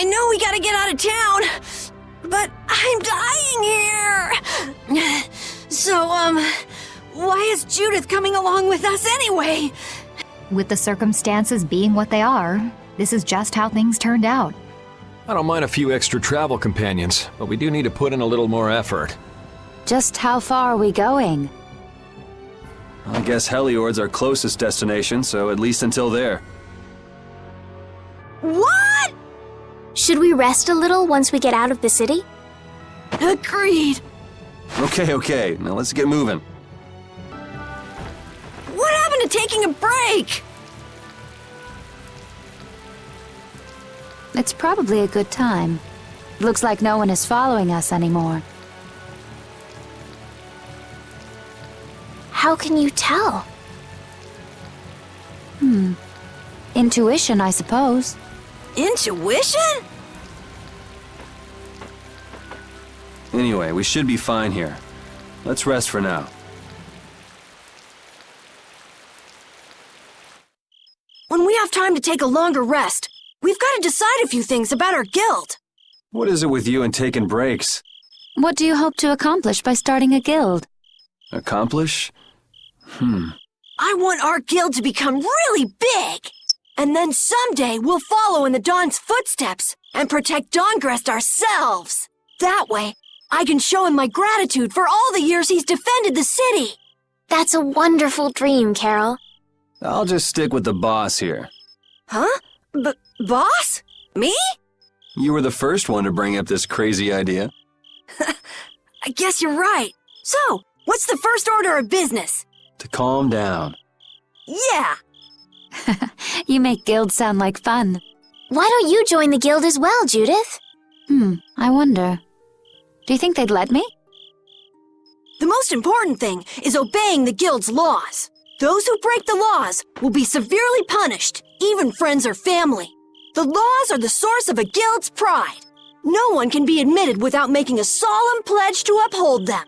I know we gotta get out of town, but I'm dying here. So, why is Judith coming along with us anyway? With the circumstances being what they are, this is just how things turned out. I don't mind a few extra travel companions, but we do need to put in a little more effort. Just how far are we going? I guess Heliord's our closest destination, so at least until there. What? Should we rest a little once we get out of the city? Agreed. Okay, now let's get moving. What happened to taking a break? It's probably a good time. Looks like no one is following us anymore. How can you tell? Intuition, I suppose. Intuition? Anyway, we should be fine here. Let's rest for now. When we have time to take a longer rest, we've got to decide a few things about our guild. What is it with you and taking breaks? What do you hope to accomplish by starting a guild? Accomplish? I want our guild to become really big. And then someday we'll follow in the Dawn's footsteps and protect Dawngrest ourselves. That way, I can show him my gratitude for all the years he's defended the city. That's a wonderful dream, Carol. I'll just stick with the boss here. Huh? Boss? Me? You were the first one to bring up this crazy idea. I guess you're right. So, what's the first order of business? To calm down. Yeah. You make guilds sound like fun. Why don't you join the guild as well, Judith? I wonder. Do you think they'd let me? The most important thing is obeying the guild's laws. Those who break the laws will be severely punished, even friends or family. The laws are the source of a guild's pride. No one can be admitted without making a solemn pledge to uphold them.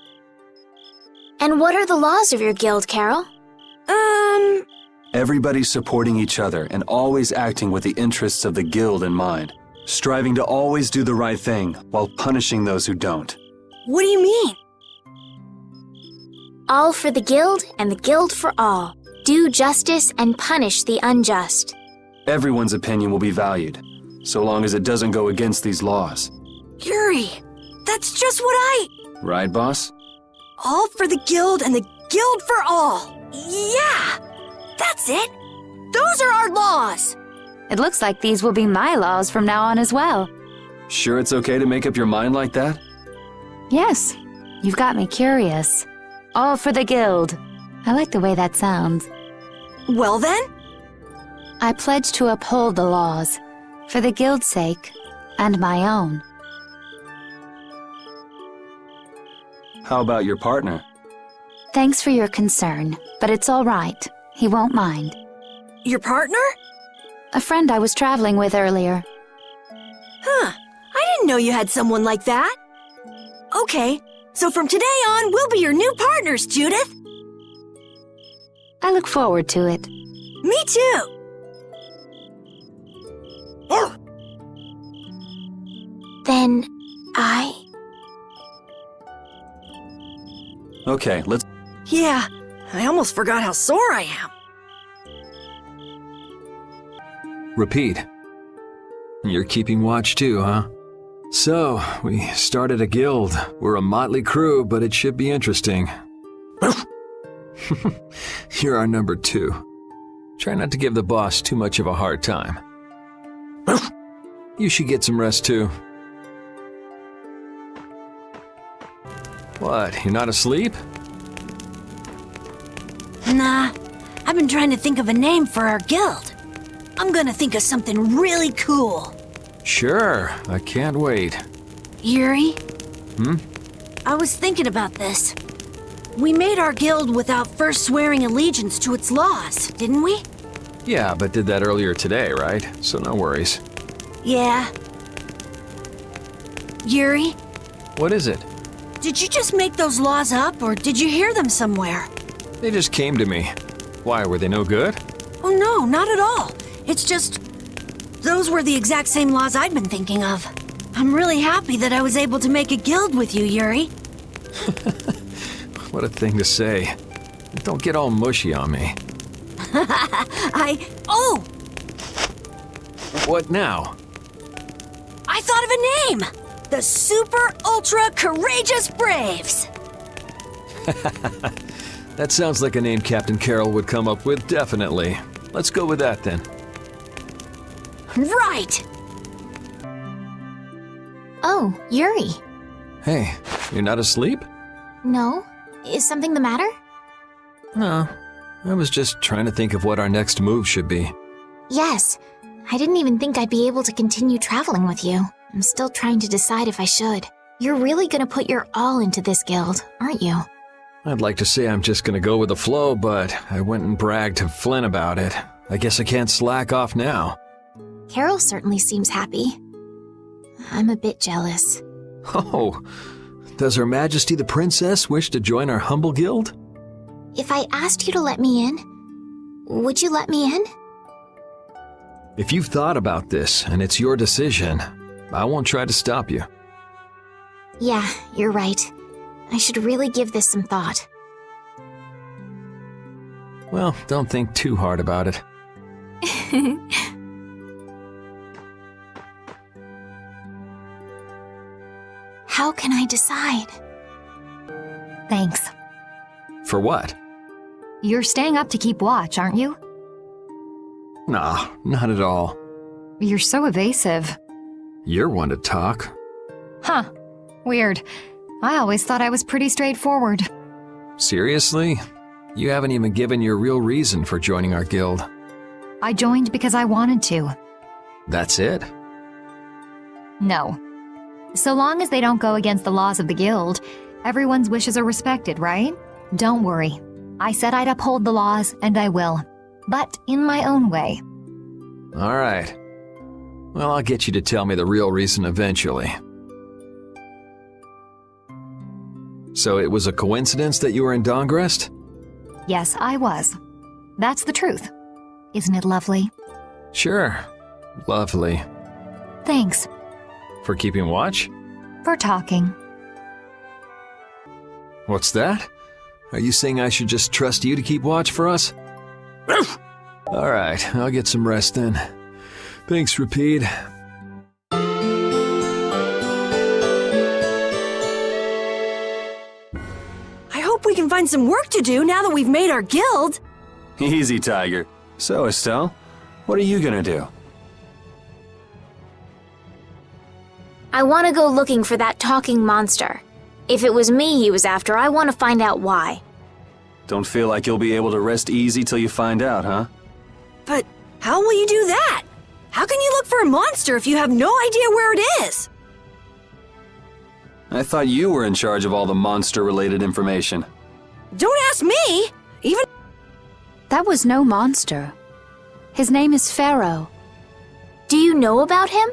And what are the laws of your guild, Carol? Everybody supporting each other and always acting with the interests of the guild in mind. Striving to always do the right thing while punishing those who don't. What do you mean? All for the guild and the guild for all. Do justice and punish the unjust. Everyone's opinion will be valued, so long as it doesn't go against these laws. Yuri, that's just what Right, boss? All for the guild and the guild for all. Yeah, that's it. Those are our laws. It looks like these will be my laws from now on as well. Sure it's okay to make up your mind like that? Yes, you've got me curious. All for the guild. I like the way that sounds. Well then, I pledge to uphold the laws, for the guild's sake, and my own. How about your partner? Thanks for your concern, but it's all right. He won't mind. your partner? A friend I was traveling with earlier. Huh, I didn't know you had someone like that. Okay, so from today on, we'll be your new partners, Judith. I look forward to it. Me too. Then I... Okay, let's... Yeah, I almost forgot how sore I am. Repeat. You're keeping watch too, huh? So, we started a guild. We're a motley crew, but it should be interesting. You're our number 2. Try not to give the boss too much of a hard time. You should get some rest too. What, you're not asleep? Nah, I've been trying to think of a name for our guild. I'm gonna think of something really cool. Sure, I can't wait. Yuri? I was thinking about this. We made our guild without first swearing allegiance to its laws, didn't we? Yeah, but did that earlier today, right? So no worries. Yeah. Yuri, What is it? did you just make those laws up, or did you hear them somewhere? They just came to me. Why, were they no good? Oh no, not at all. It's just... Those were the exact same laws I'd been thinking of. I'm really happy that I was able to make a guild with you, Yuri. What a thing to say. Don't get all mushy on me. Oh! What now? I thought of a name! The Super Ultra Courageous Braves! That sounds like a name Captain Carroll would come up with, definitely. Let's go with that then. Right! Oh, Yuri. Hey, you're not asleep? No? Is something the matter? No. I was just trying to think of what our next move should be. Yes. I didn't even think I'd be able to continue traveling with you. I'm still trying to decide if I should. You're really gonna put your all into this guild, aren't you? I'd like to say I'm just gonna go with the flow, but I went and bragged to Flynn about it. I guess I can't slack off now. Carol certainly seems happy. I'm a bit jealous. Oh, does Her Majesty the Princess wish to join our humble guild? If I asked you to let me in, would you let me in? If you've thought about this and it's your decision, I won't try to stop you. Yeah, you're right. I should really give this some thought. Well, don't think too hard about it. How can I decide? Thanks. For what? You're staying up to keep watch, aren't you? Nah, not at all. You're so evasive. You're one to talk. Huh. Weird. I always thought I was pretty straightforward. Seriously? You haven't even given your real reason for joining our guild. I joined because I wanted to. That's it? No. So long as they don't go against the laws of the guild, everyone's wishes are respected, right? Don't worry. I said I'd uphold the laws, and I will. But in my own way. All right. Well, I'll get you to tell me the real reason eventually. So it was a coincidence that you were in Dongrest? Yes, I was. That's the truth. Isn't it lovely? Sure. Lovely. Thanks. For keeping watch? For talking. What's that? Are you saying I should just trust you to keep watch for us? All right, I'll get some rest then. Thanks, Rapide. I hope we can find some work to do now that we've made our guild. Easy, Tiger. So, Estelle, what are you gonna do? I want to go looking for that talking monster. If it was me he was after, I want to find out why. Don't feel like you'll be able to rest easy till you find out, huh? But how will you do that? How can you look for a monster if you have no idea where it is? I thought you were in charge of all the monster-related information. Don't ask me! Even That was no monster. His name is Pharaoh. Do you know about him?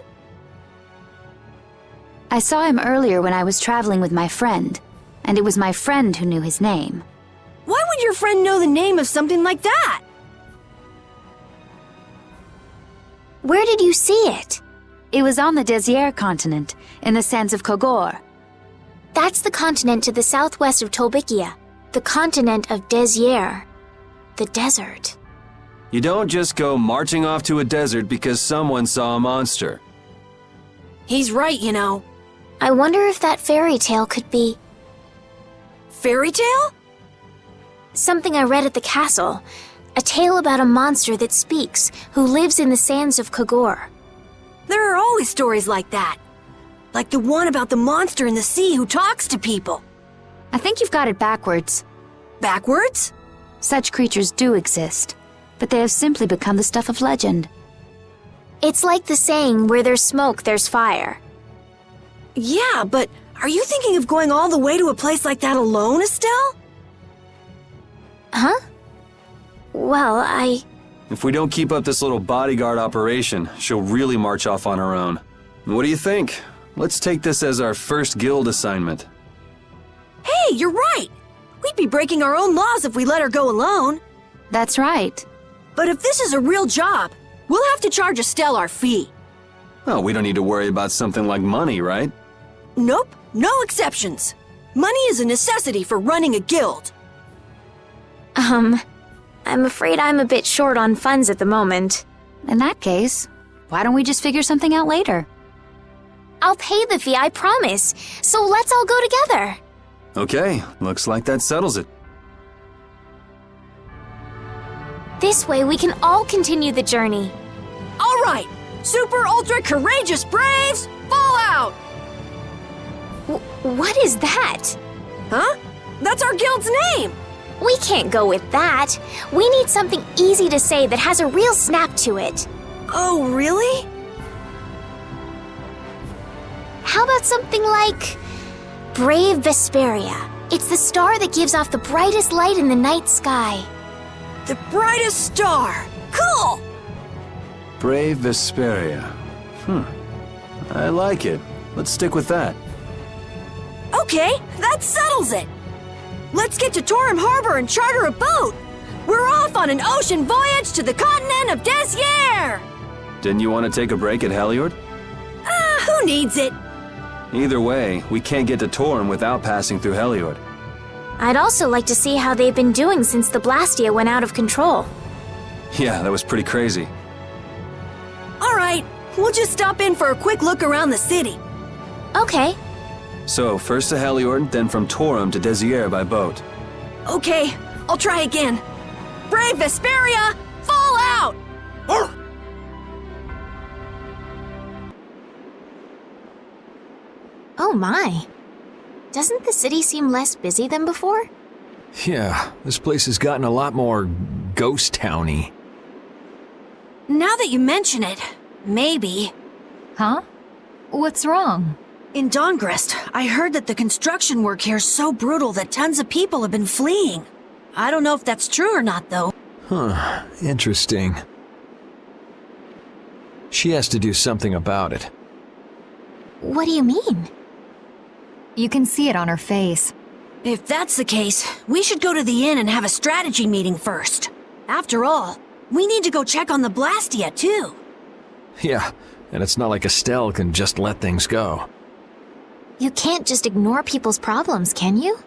I saw him earlier when I was traveling with my friend, and it was my friend who knew his name. why would your friend know the name of something like that? Where did you see it? It was on the Désir continent, in the sands of Kogor. That's the continent to the southwest of Tolbikia, the continent of Désir, the desert. You don't just go marching off to a desert because someone saw a monster. He's right, you know. I wonder if that fairy tale could be Fairy tale? something I read at the castle. A tale about a monster that speaks, who lives in the sands of Kogor. There are always stories like that. Like the one about the monster in the sea who talks to people. I think you've got it backwards. Backwards? Such creatures do exist, but they have simply become the stuff of legend. It's like the saying, where there's smoke, there's fire. Yeah, but are you thinking of going all the way to a place like that alone, Estelle? Huh? Well, If we don't keep up this little bodyguard operation, she'll really march off on her own. What do you think? Let's take this as our first guild assignment. Hey, you're right. We'd be breaking our own laws if we let her go alone. That's right. But if this is a real job, We'll have to charge Estelle our fee. Oh, we don't need to worry about something like money, right? Nope, no exceptions. Money is a necessity for running a guild. I'm afraid I'm a bit short on funds at the moment. In that case, why don't we just figure something out later? I'll pay the fee, I promise. So let's all go together. Okay, looks like that settles it. This way we can all continue the journey. All right, super ultra courageous braves, fall out! What is that? Huh? That's our guild's name! We can't go with that. We need something easy to say that has a real snap to it. Oh, really? How about something like Brave Vesperia? It's the star that gives off the brightest light in the night sky. The brightest star! Cool! Brave Vesperia. I like it. Let's stick with that. Okay, that settles it! Let's get to Torim Harbor and charter a boat! We're off on an ocean voyage to the continent of Desier! Didn't you want to take a break at Heliord? Who needs it? Either way, we can't get to Torim without passing through Heliord. I'd also like to see how they've been doing since the Blastia went out of control. Yeah, that was pretty crazy. Alright, we'll just stop in for a quick look around the city. Okay. So, first to Heliord, then from Torim to Desier by boat. Okay, I'll try again. Brave Vesperia, fall out! Oh my. Doesn't the city seem less busy than before? Yeah, this place has gotten a lot more ghost towny. Now that you mention it, maybe. Huh? What's wrong? In Dawngrest, I heard that the construction work here is so brutal that tons of people have been fleeing. I don't know if that's true or not, though. Huh, interesting. She has to do something about it. What do you mean? You can see it on her face. If that's the case, we should go to the inn and have a strategy meeting first. After all, we need to go check on the Blastia, too. Yeah, and it's not like Estelle can just let things go. You can't just ignore people's problems, can you?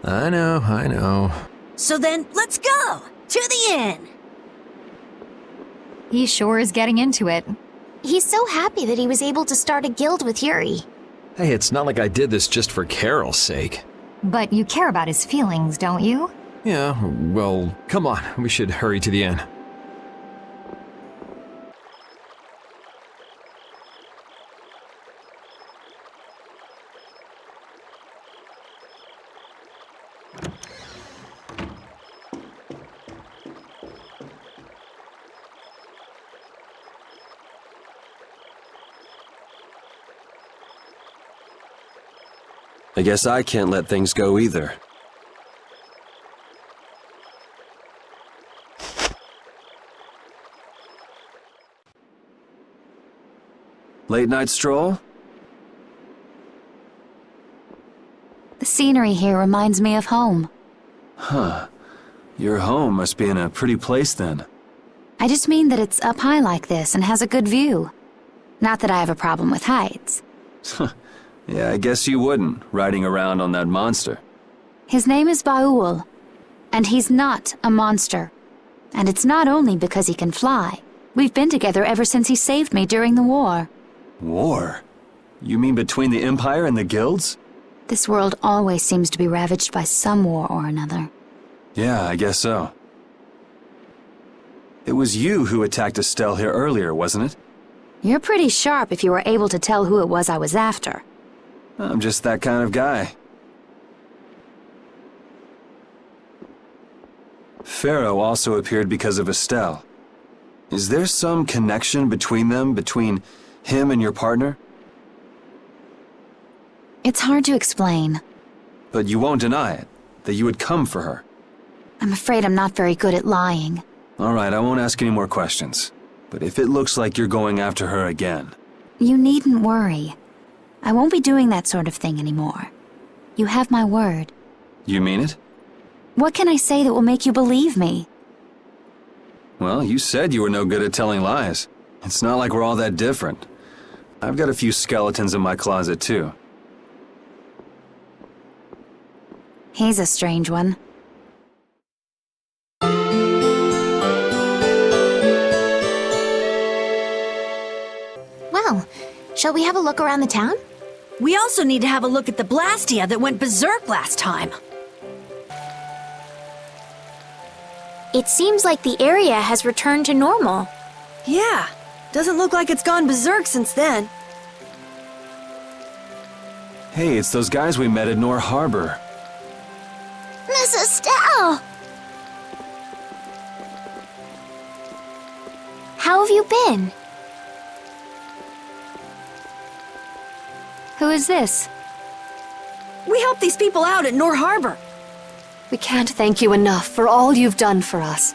I know. So then, let's go! To the inn! He sure is getting into it. He's so happy that he was able to start a guild with Yuri. Hey, it's not like I did this just for Carol's sake. But you care about his feelings, don't you? Yeah, well, come on, we should hurry to the inn. I guess I can't let things go either. Late night stroll? The scenery here reminds me of home. Huh. Your home must be in a pretty place then. I just mean that it's up high like this and has a good view. Not that I have a problem with heights. Yeah, I guess you wouldn't, riding around on that monster. His name is Baul, and he's not a monster. And it's not only because he can fly. We've been together ever since he saved me during the war. War? You mean between the Empire and the guilds? This world always seems to be ravaged by some war or another. Yeah, I guess so. It was you who attacked Estelle here earlier, wasn't it? You're pretty sharp if you were able to tell who it was I was after. I'm just that kind of guy. Pharaoh also appeared because of Estelle. Is there some connection between them, between him and your partner? It's hard to explain. But you won't deny it, that you would come for her. I'm afraid I'm not very good at lying. All right, I won't ask any more questions. But if it looks like you're going after her again... You needn't worry. I won't be doing that sort of thing anymore. You have my word. You mean it? What can I say that will make you believe me? Well, you said you were no good at telling lies. It's not like we're all that different. I've got a few skeletons in my closet, too. He's a strange one. Well, shall we have a look around the town? We also need to have a look at the Blastia that went berserk last time. It seems like the area has returned to normal. Yeah, doesn't look like it's gone berserk since then. Hey, it's those guys we met at Nor Harbor. Miss Estelle! How have you been? Who is this? We helped these people out at Nor Harbor. We can't thank you enough for all you've done for us.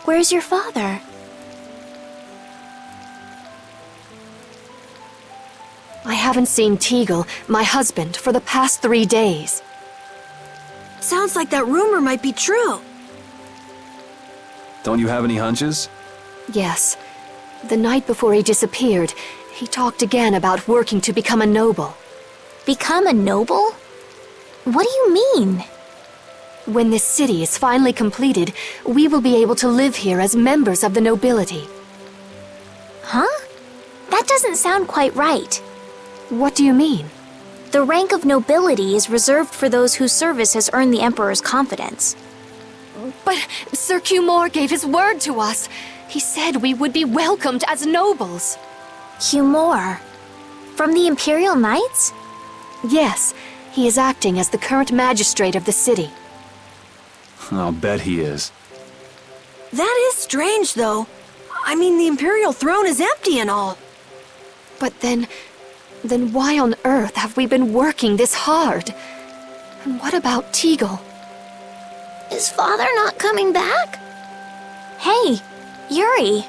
Where's your father? I haven't seen Teagle, my husband, for the past 3 days. Sounds like that rumor might be true. Don't you have any hunches? Yes. The night before he disappeared, he talked again about working to become a noble. Become a noble? What do you mean? When this city is finally completed, we will be able to live here as members of the nobility. Huh? That doesn't sound quite right. What do you mean? The rank of nobility is reserved for those whose service has earned the Emperor's confidence. But Sir Cumore gave his word to us. He said we would be welcomed as nobles. Cumore? From the Imperial Knights? Yes, he is acting as the current magistrate of the city. I'll bet he is. That is strange, though. I mean, the Imperial throne is empty and all. But then why on earth have we been working this hard? And what about Teagle? Is father not coming back? Hey, Yuri.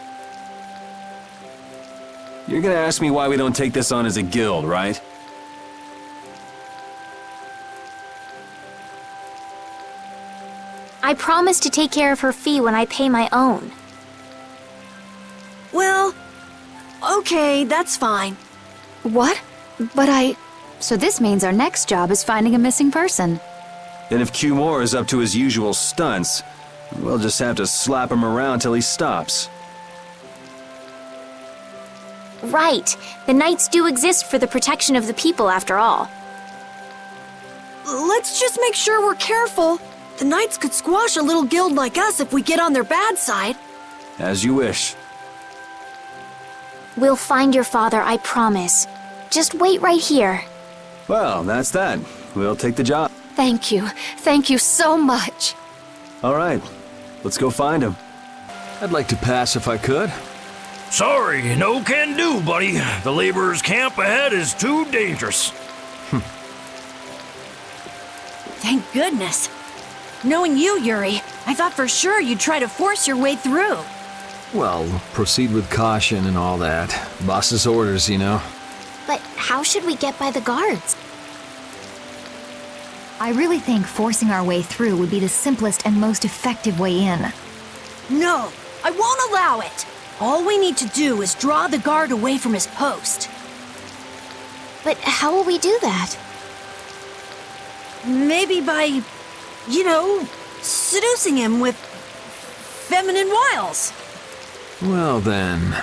You're gonna ask me why we don't take this on as a guild, right? I promise to take care of her fee when I pay my own. Well, okay, that's fine. What? But So this means our next job is finding a missing person. And if Cumore is up to his usual stunts, we'll just have to slap him around till he stops. Right. The Knights do exist for the protection of the people, after all. Let's just make sure we're careful. The Knights could squash a little guild like us if we get on their bad side. As you wish. We'll find your father, I promise. Just wait right here. Well, that's that. We'll take the job. thank you. Thank you so much. All right, let's go find him. I'd like to pass if I could. Sorry, no can do, buddy. The laborers' camp ahead is too dangerous. Thank goodness. Knowing you, Yuri, I thought for sure you'd try to force your way through. Well, proceed with caution and all that. Boss's orders, you know. But how should we get by the guards? I really think forcing our way through would be the simplest and most effective way in. No, I won't allow it. All we need to do is draw the guard away from his post. But how will we do that? Maybe by, seducing him with feminine wiles. Well then.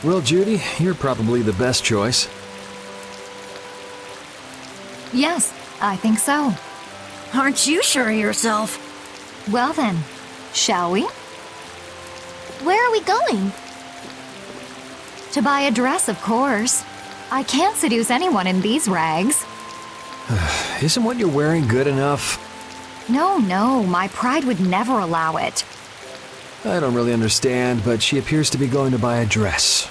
Well, Judy, you're probably the best choice. Yes, I think so. Aren't you sure of yourself? Well then, shall we? Where are we going? To buy a dress, of course. I can't seduce anyone in these rags. Isn't what you're wearing good enough? No, my pride would never allow it. I don't really understand, but she appears to be going to buy a dress.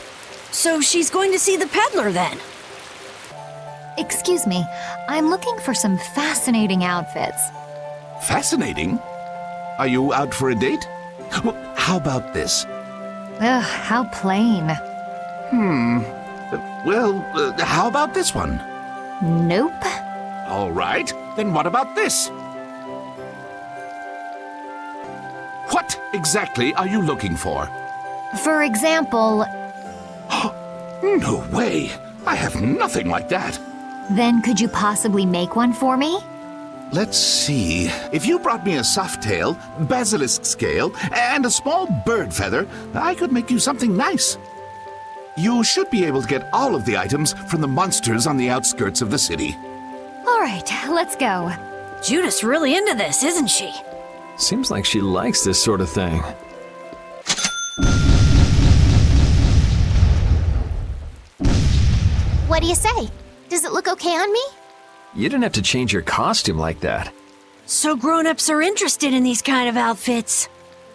So she's going to see the peddler then? Excuse me, I'm looking for some fascinating outfits. Fascinating? Are you out for a date? Well, how about this? Ugh, how plain. Well, how about this one? Nope. All right, then what about this? What exactly are you looking for? For example, No way! I have nothing like that. then could you possibly make one for me? Let's see. If you brought me a soft tail, basilisk scale, and a small bird feather, I could make you something nice. You should be able to get all of the items from the monsters on the outskirts of the city. All right, let's go. Judith's really into this, isn't she? Seems like she likes this sort of thing. What do you say? Does it look okay on me? You didn't have to change your costume like that. So grown-ups are interested in these kind of outfits.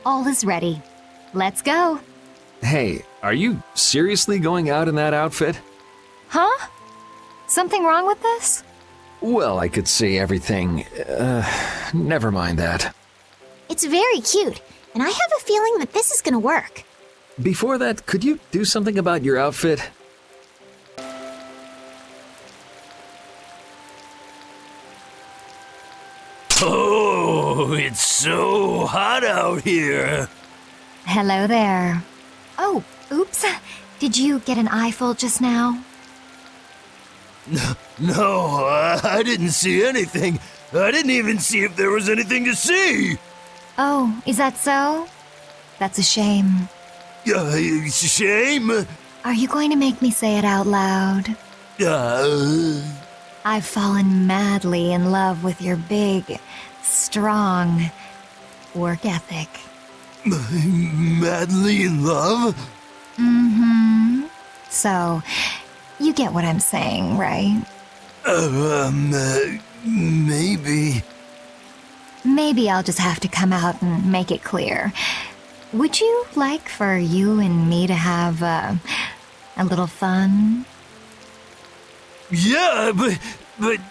All is ready. Let's go. Hey, are you seriously going out in that outfit? Huh? Something wrong with this? Well, I could see everything. Never mind that. It's very cute, and I have a feeling that this is gonna work. Before that, could you do something about your outfit? Oh, it's so hot out here. Hello there. Oh, oops. Did you get an eyeful just now? No, I didn't see anything. I didn't even see if there was anything to see. Oh, is that so? That's a shame. It's a shame. Are you going to make me say it out loud? I've fallen madly in love with your big, strong work ethic. Madly in love? Mm-hmm. So, you get what I'm saying, right? Maybe. Maybe I'll just have to come out and make it clear. Would you like for you and me to have a little fun? Yeah, but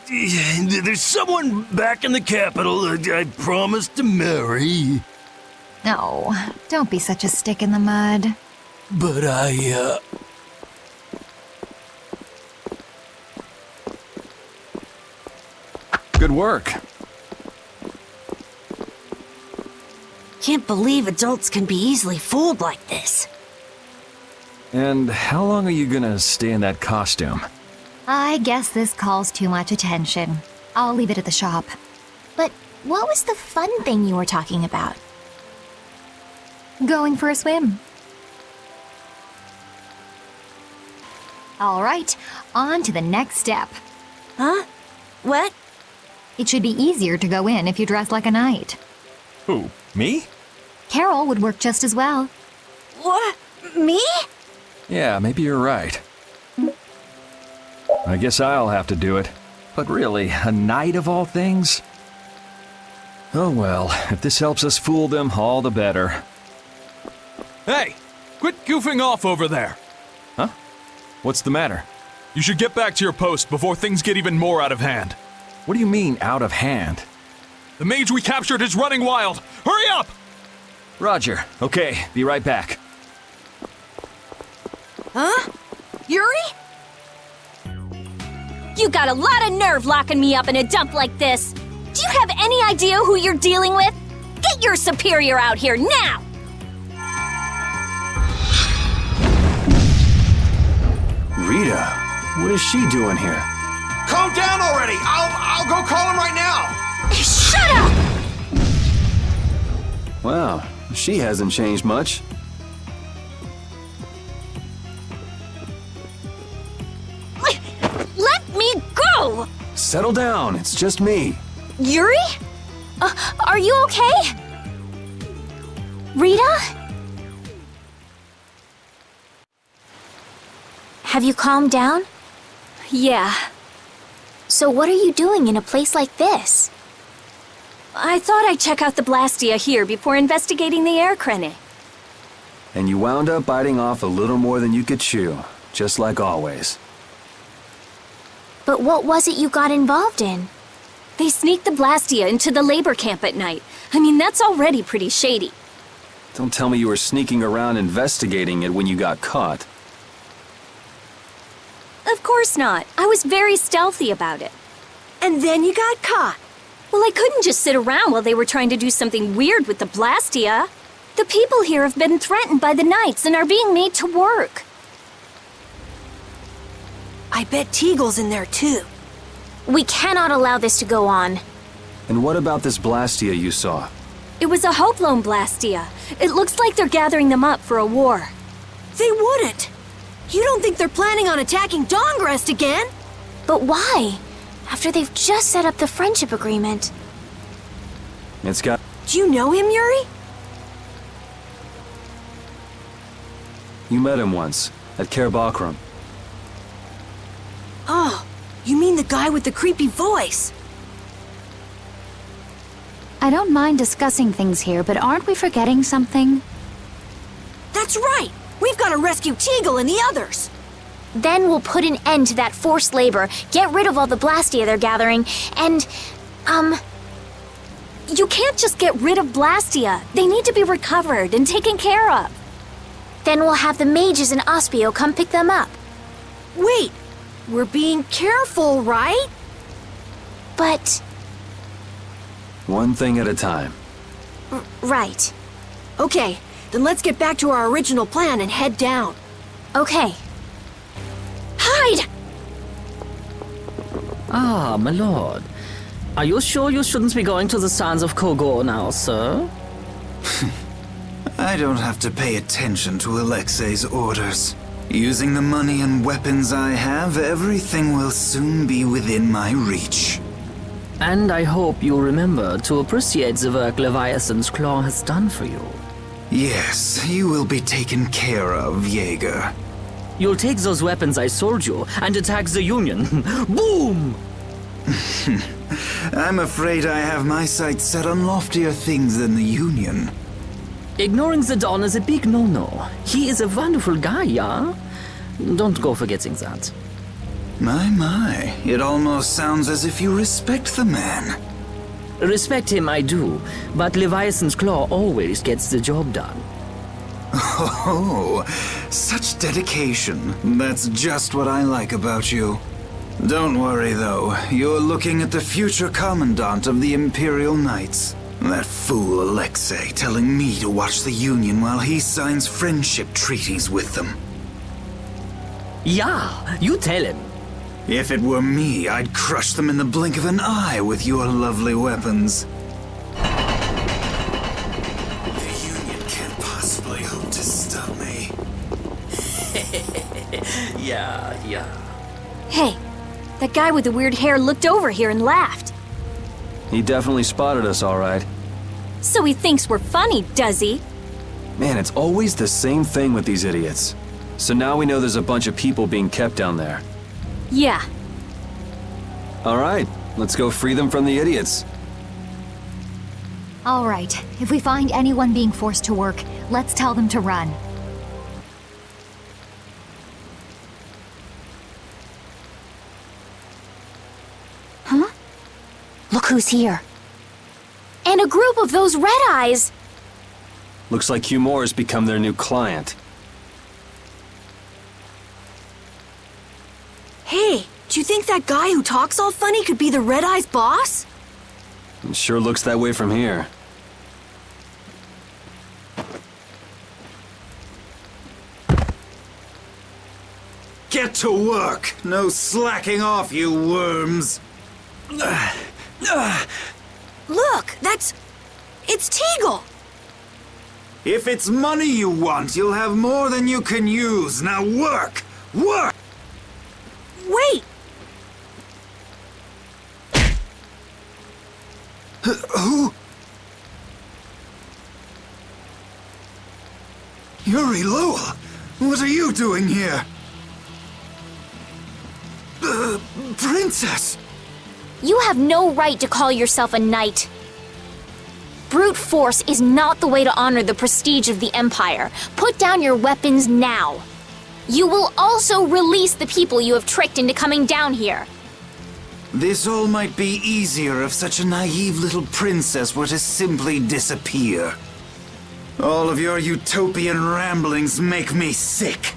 there's someone back in the capital I promised to marry. No, don't be such a stick in the mud. But Good work. Can't believe adults can be easily fooled like this. And how long are you gonna stay in that costume? I guess this calls too much attention. I'll leave it at the shop. But what was the fun thing you were talking about? Going for a swim. All right, on to the next step. Huh? What? It should be easier to go in if you dress like a knight. Who, me? Carol would work just as well. What? Me? Yeah, maybe you're right. I guess I'll have to do it. But really, a knight of all things? Oh well, if this helps us fool them, all the better. Hey! Quit goofing off over there! Huh? What's the matter? You should get back to your post before things get even more out of hand. What do you mean, out of hand? The mage we captured is running wild! Hurry up! Roger. Okay, be right back. Huh? Yuri? You got a lot of nerve locking me up in a dump like this. Do you have any idea who you're dealing with? Get your superior out here now! Rita, what is she doing here? Calm down already! I'll go call him right now! Shut up! Wow, she hasn't changed much. Let me go! Settle down, it's just me. Yuri? Are you okay? Rita? Have you calmed down? Yeah. So what are you doing in a place like this? I thought I'd check out the Blastia here before investigating the air crane. And you wound up biting off a little more than you could chew, just like always. But what was it you got involved in? They sneaked the Blastia into the labor camp at night. I mean, that's already pretty shady. Don't tell me you were sneaking around investigating it when you got caught. Of course not. I was very stealthy about it. And then you got caught. Well, I couldn't just sit around while they were trying to do something weird with the Blastia. The people here have been threatened by the Knights and are being made to work. I bet Teagle's in there too. We cannot allow this to go on. And what about this Blastia you saw? It was a Hope Loan Blastia. It looks like they're gathering them up for a war. They wouldn't. You don't think they're planning on attacking Dongrest again? But why? After they've just set up the friendship agreement. It's got... Do you know him, Yuri? You met him once, at Kerbakram. Oh, you mean the guy with the creepy voice? I don't mind discussing things here, but aren't we forgetting something? That's right! We've got to rescue Teagle and the others! Then we'll put an end to that forced labor, get rid of all the Blastia they're gathering, and, You can't just get rid of Blastia. They need to be recovered and taken care of. then we'll have the mages and Ospio come pick them up. Wait! We're being careful, right? But... One thing at a time. right. Okay, then let's get back to our original plan and head down. Okay. Hide! Ah, my lord. Are you sure you shouldn't be going to the sands of Kogor now, sir? I don't have to pay attention to Alexei's orders. Using the money and weapons I have, everything will soon be within my reach. And I hope you remember to appreciate the work Leviathan's claw has done for you. Yes, you will be taken care of, Jaeger. You'll take those weapons I sold you and attack the Union. Boom! I'm afraid I have my sights set on loftier things than the Union. Ignoring the Don is a big no-no. He is a wonderful guy, yeah? Don't go forgetting that. My, it almost sounds as if you respect the man. Respect him I do, but Leviathan's claw always gets the job done. Oh, such dedication. That's just what I like about you. Don't worry though, you're looking at the future commandant of the Imperial Knights. That fool Alexei telling me to watch the Union while he signs friendship treaties with them. Yeah, you tell him. If it were me, I'd crush them in the blink of an eye with your lovely weapons. The Union can't possibly hope to stop me. Yeah. Hey, that guy with the weird hair looked over here and laughed. He definitely spotted us, all right. So he thinks we're funny, does he? Man, it's always the same thing with these idiots. So now we know there's a bunch of people being kept down there. Yeah. All right, let's go free them from the idiots. All right, if we find anyone being forced to work, let's tell them to run. Huh? Look who's here. And a group of those Red Eyes! Looks like Cumore has become their new client. Hey, do you think that guy who talks all funny could be the Red Eye's boss? It sure looks that way from here. Get to work! No slacking off, you worms! Look, it's Teagle! If it's money you want, you'll have more than you can use. Now work! Work! Wait! Who? Yuri Lowell! What are you doing here? Princess! You have no right to call yourself a knight. Brute force is not the way to honor the prestige of the Empire. Put down your weapons now. You will also release the people you have tricked into coming down here. This all might be easier if such a naive little princess were to simply disappear. All of your utopian ramblings make me sick.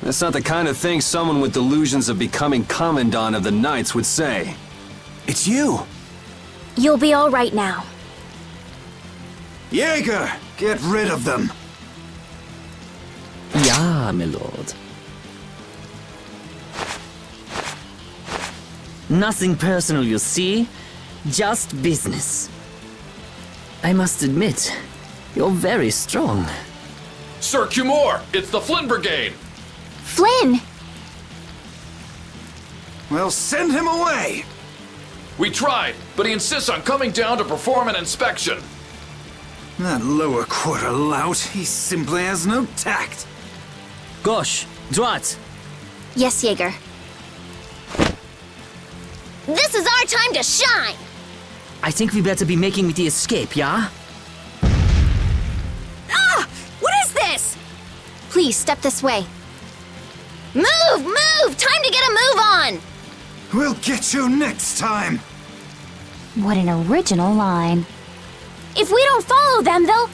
That's not the kind of thing someone with delusions of becoming Commandant of the Knights would say. It's you! You'll be all right now. Jaeger, get rid of them! Ja, my lord. Nothing personal, you see? Just business. I must admit, you're very strong. Sir Cumore, it's the Flynn Brigade! Flynn! Well, send him away! We tried, but he insists on coming down to perform an inspection. That lower quarter lout, he simply has no tact. Gosh, droite. Yes, Jaeger. This is our time to shine! I think we better be making the escape, yeah? Ah! What is this? Please, step this way. Move! Move! Time to get a move on! We'll get you next time! What an original line. If we don't follow them, they'll...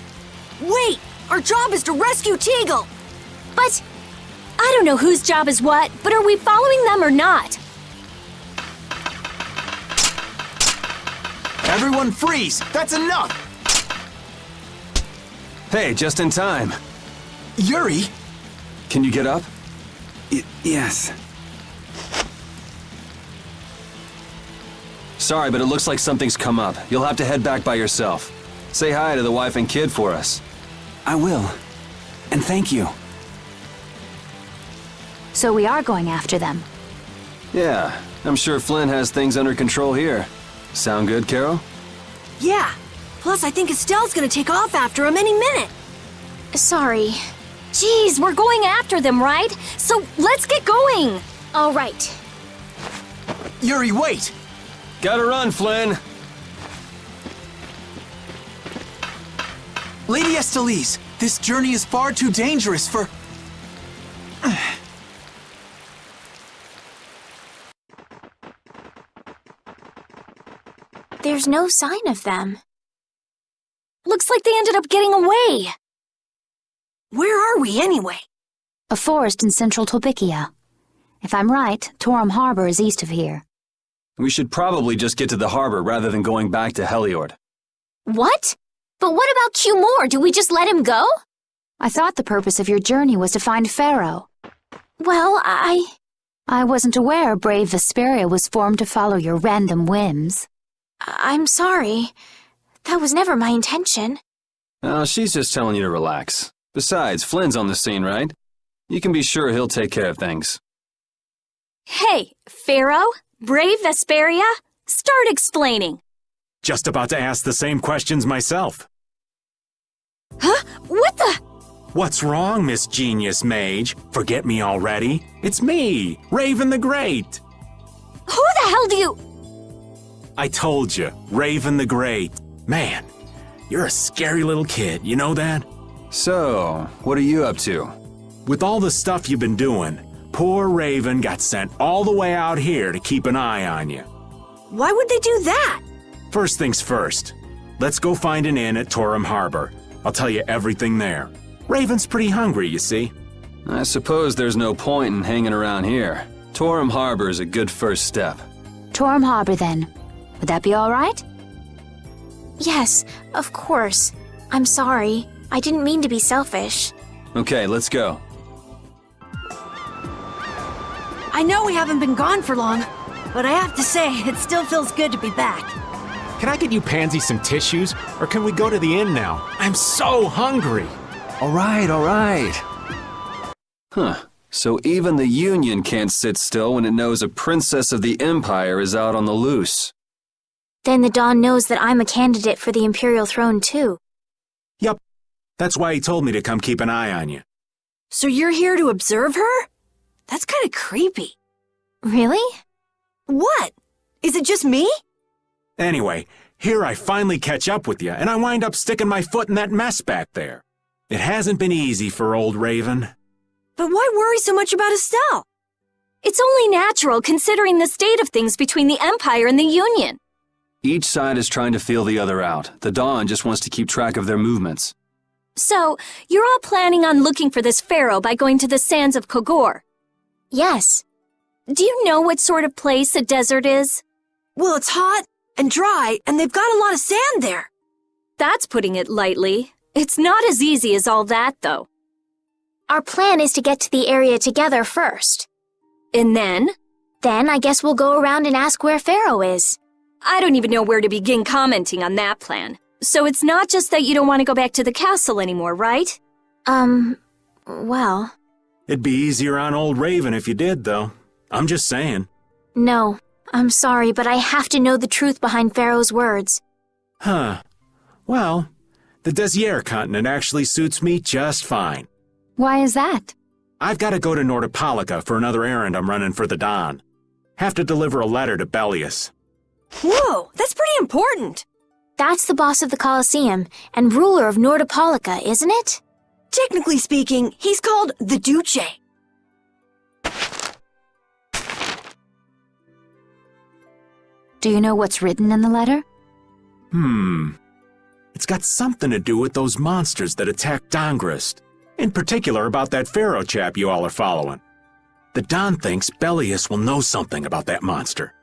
Wait! Our job is to rescue Teagle! But... I don't know whose job is what, but are we following them or not? Everyone freeze! That's enough! Hey, just in time. Yuri! Can you get up? Yes. Sorry, but it looks like something's come up. You'll have to head back by yourself. Say hi to the wife and kid for us. I will. And thank you. So we are going after them. Yeah, I'm sure Flynn has things under control here. Sound good, Carol? Yeah. Plus, I think Estelle's gonna take off after him any minute. Sorry. Jeez, we're going after them, right? So let's get going. All right. Yuri, wait! Gotta run, Flynn! Lady Estellise, this journey is far too dangerous for... There's no sign of them. Looks like they ended up getting away. Where are we anyway? A forest in central Tolbikia. If I'm right, Torum Harbor is east of here. We should probably just get to the harbor rather than going back to Heliord. What? But what about Cumore? Do we just let him go? I thought the purpose of your journey was to find Pharaoh. Well, I wasn't aware brave Vesperia was formed to follow your random whims. I'm sorry. That was never my intention. She's just telling you to relax. Besides, Flynn's on the scene, right? You can be sure he'll take care of things. Hey, Pharaoh? Brave Vesperia? Start explaining. Just about to ask the same questions myself. Huh? What the? What's wrong, Miss Genius Mage? Forget me already? It's me, Raven the Great. Who the hell do you... I told you, Raven the Great. Man, you're a scary little kid, you know that? So, what are you up to? With all the stuff you've been doing, poor Raven got sent all the way out here to keep an eye on you. Why would they do that? First things first, let's go find an inn at Torum Harbor. I'll tell you everything there. Raven's pretty hungry, you see. I suppose there's no point in hanging around here. Torum Harbor is a good first step. Torum Harbor, then. Would that be all right? Yes, of course. I'm sorry. I didn't mean to be selfish. Okay, let's go. I know we haven't been gone for long, but I have to say, it still feels good to be back. Can I get you Pansy some tissues, or can we go to the inn now? I'm so hungry. All right. Huh. So even the Union can't sit still when it knows a princess of the Empire is out on the loose. Then the Dawn knows that I'm a candidate for the Imperial throne, too. Yup. That's why he told me to come keep an eye on you. So you're here to observe her? That's kind of creepy. Really? What? Is it just me? Anyway, here I finally catch up with you, and I wind up sticking my foot in that mess back there. It hasn't been easy for old Raven. But why worry so much about Estelle? It's only natural considering the state of things between the Empire and the Union. Each side is trying to feel the other out. The Dawn just wants to keep track of their movements. So, you're all planning on looking for this pharaoh by going to the sands of Kogor. Yes. Do you know what sort of place a desert is? Well, it's hot and dry, and they've got a lot of sand there. That's putting it lightly. It's not as easy as all that, though. Our plan is to get to the area together first. And then? Then I guess we'll go around and ask where Pharaoh is. I don't even know where to begin commenting on that plan. So it's not just that you don't want to go back to the castle anymore, right? Well... It'd be easier on old Raven if you did, though. I'm just saying. No, I'm sorry, but I have to know the truth behind Pharaoh's words. Huh. Well, the Desier continent actually suits me just fine. Why is that? I've got to go to Nordopolica for another errand I'm running for the Don. Have to deliver a letter to Bellius. Whoa, that's pretty important. That's the boss of the Colosseum and ruler of Nordopolica, isn't it? Technically speaking, he's called the Duce. Do you know what's written in the letter? It's got something to do with those monsters that attacked Dongrist. In particular about that Pharaoh chap you all are following. The Don thinks Bellius will know something about that monster.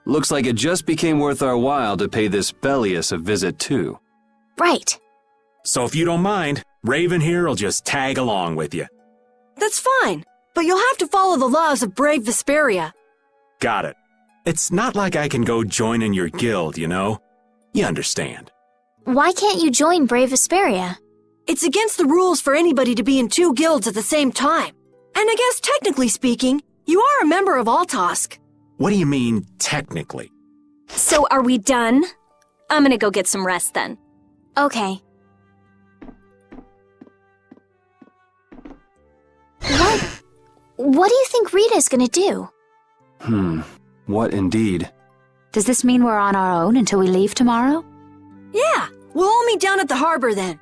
Looks like it just became worth our while to pay this Bellius a visit too. Right. So if you don't mind, Raven here will just tag along with you. That's fine, but you'll have to follow the laws of brave Vesperia. Got it. It's not like I can go join in your guild, you know? You understand. Why can't you join Brave Vesperia? It's against the rules for anybody to be in 2 guilds at the same time. And I guess technically speaking, you are a member of Altosk. What do you mean, technically? So are we done? I'm gonna go get some rest then. Okay. What do you think Rita's gonna do? What indeed? Does this mean we're on our own until we leave tomorrow? Yeah, we'll all meet down at the harbor then.